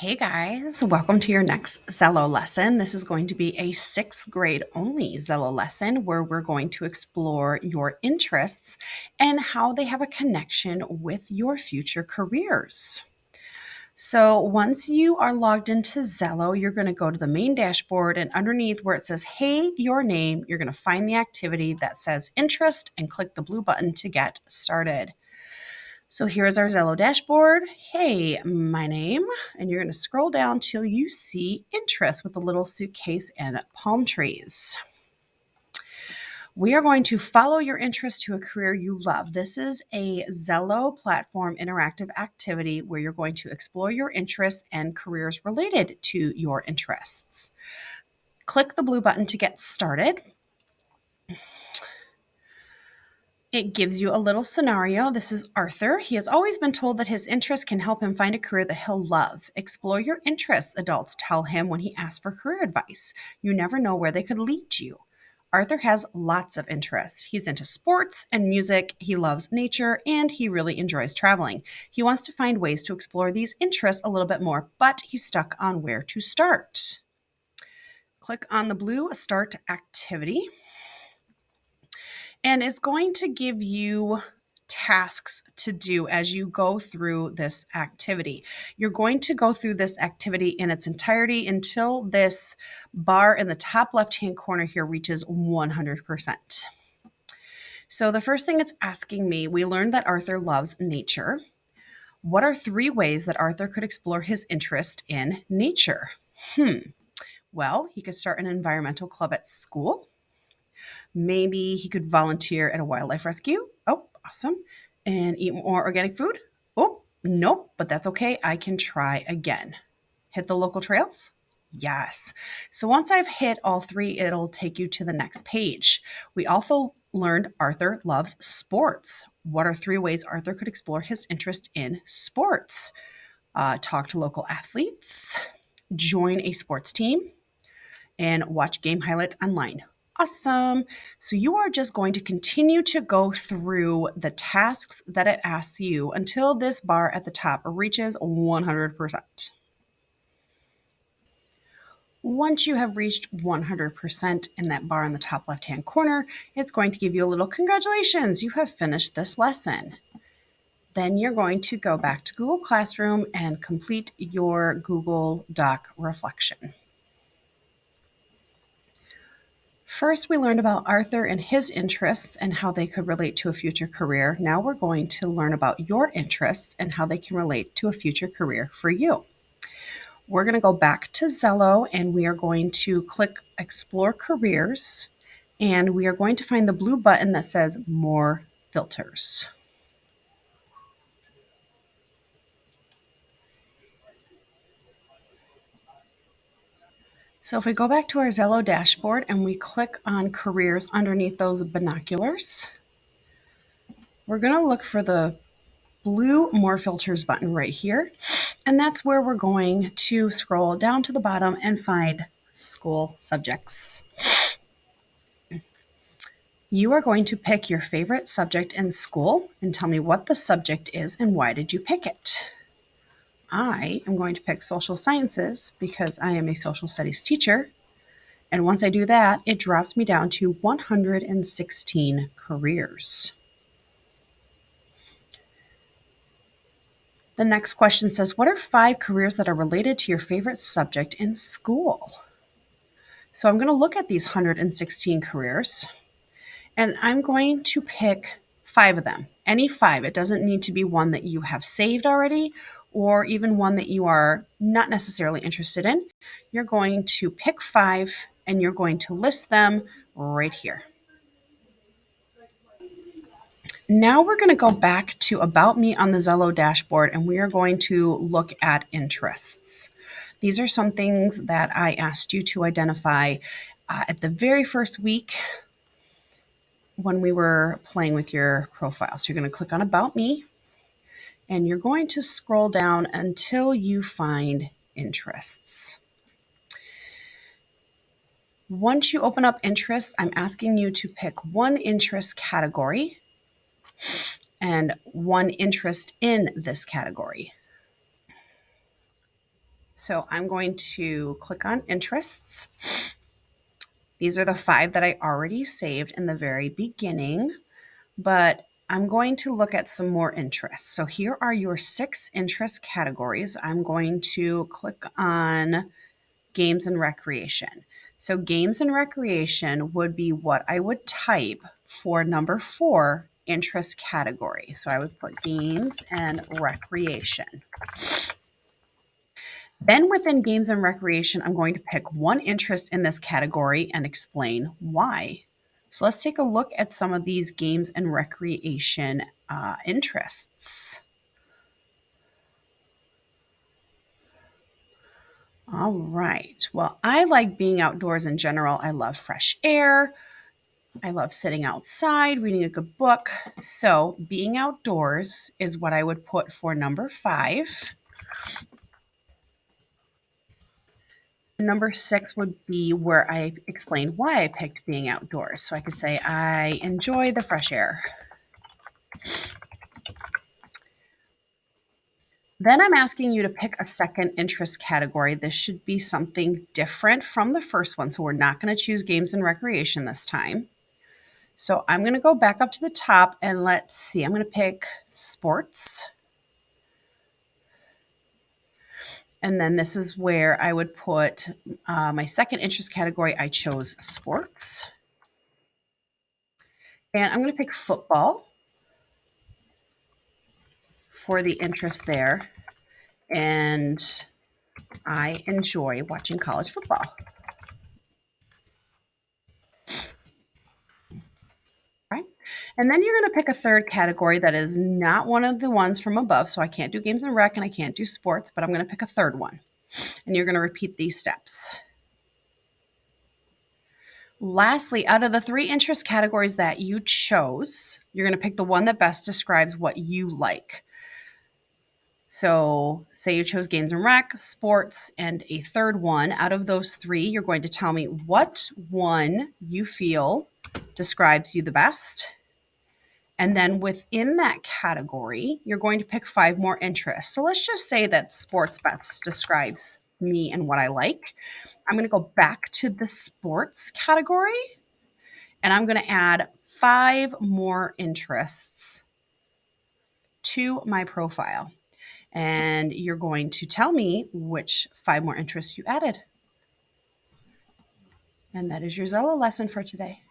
Hey guys, welcome to your next Xello lesson. This is going to be a sixth grade only Xello lesson where we're going to explore your interests and how they have a connection with your future careers. So once you are logged into Xello, you're going to go to the main dashboard, and underneath where it says, hey, your name, you're going to find the activity that says interest and click the blue button to get started. So here's our Xello dashboard. Hey, my name, and you're going to scroll down till you see interest with a little suitcase and palm trees. We are going to follow your interest to a career you love. This is a Xello platform interactive activity where you're going to explore your interests and careers related to your interests. Click the blue button to get started. It gives you a little scenario. This is Arthur. He has always been told that his interests can help him find a career that he'll love. Explore your interests, adults tell him when he asks for career advice. You never know where they could lead you. Arthur has lots of interests. He's into sports and music. He loves nature and he really enjoys traveling. He wants to find ways to explore these interests a little bit more, but he's stuck on where to start. Click on the blue Start Activity. And it's going to give you tasks to do as you go through this activity. You're going to go through this activity in its entirety until this bar in the top left-hand corner here reaches 100%. So the first thing it's asking me, we learned that Arthur loves nature. What are 3 ways that Arthur could explore his interest in nature? Well, he could start an environmental club at school. Maybe he could volunteer at a wildlife rescue. Oh, awesome. And eat more organic food. Oh, nope, but that's okay. I can try again. Hit the local trails. Yes. So once I've hit all 3, it'll take you to the next page. We also learned Arthur loves sports. What are 3 ways Arthur could explore his interest in sports? Talk to local athletes, join a sports team, and watch game highlights online. Awesome. So you are just going to continue to go through the tasks that it asks you until this bar at the top reaches 100%. Once you have reached 100% in that bar in the top left-hand corner, it's going to give you a little congratulations, you have finished this lesson. Then you're going to go back to Google Classroom and complete your Google Doc reflection. First, we learned about Arthur and his interests and how they could relate to a future career. Now we're going to learn about your interests and how they can relate to a future career for you. We're going to go back to Xello and we are going to click Explore Careers, and we are going to find the blue button that says More Filters. So if we go back to our Xello dashboard and we click on careers underneath those binoculars, we're going to look for the blue More Filters button right here. And that's where we're going to scroll down to the bottom and find school subjects. You are going to pick your favorite subject in school and tell me what the subject is and why did you pick it. I am going to pick social sciences because I am a social studies teacher. And once I do that, it drops me down to 116 careers. The next question says, what are 5 careers that are related to your favorite subject in school? So I'm going to look at these 116 careers, and I'm going to pick 5 of them. Any 5. It doesn't need to be one that you have saved already or even one that you are not necessarily interested in. You're going to pick 5 and you're going to list them right here. Now we're going to go back to About Me on the Xello dashboard, and we are going to look at interests. These are some things that I asked you to identify at the very first week when we were playing with your profile. So you're going to click on About Me, and you're going to scroll down until you find interests. Once you open up interests, I'm asking you to pick one interest category and one interest in this category. So I'm going to click on interests. These are the 5 that I already saved in the very beginning, but I'm going to look at some more interests. So here are your 6 interest categories. I'm going to click on games and recreation. So games and recreation would be what I would type for number 4 interest category. So I would put games and recreation. Then within games and recreation, I'm going to pick one interest in this category and explain why. So let's take a look at some of these games and recreation interests. All right. Well, I like being outdoors in general. I love fresh air. I love sitting outside, reading a good book. So being outdoors is what I would put for number 5. Number 6 would be where I explain why I picked being outdoors. So I could say, I enjoy the fresh air. Then I'm asking you to pick a second interest category. This should be something different from the first one. So we're not going to choose games and recreation this time. So I'm going to go back up to the top and let's see. I'm going to pick sports. And then this is where I would put my second interest category. I chose sports. And I'm going to pick football for the interest there. And I enjoy watching college football. Right? And then you're going to pick a third category that is not one of the ones from above. So I can't do games and rec and I can't do sports, but I'm going to pick a third one. And you're going to repeat these steps. Lastly, out of the 3 interest categories that you chose, you're going to pick the one that best describes what you like. So say you chose games and rec, sports, and a third one. Out of those 3, you're going to tell me what one you feel describes you the best. And then within that category, you're going to pick 5 more interests. So let's just say that sports best describes me and what I like. I'm going to go back to the sports category and I'm going to add 5 more interests to my profile. And you're going to tell me which 5 more interests you added. And that is your Xello lesson for today.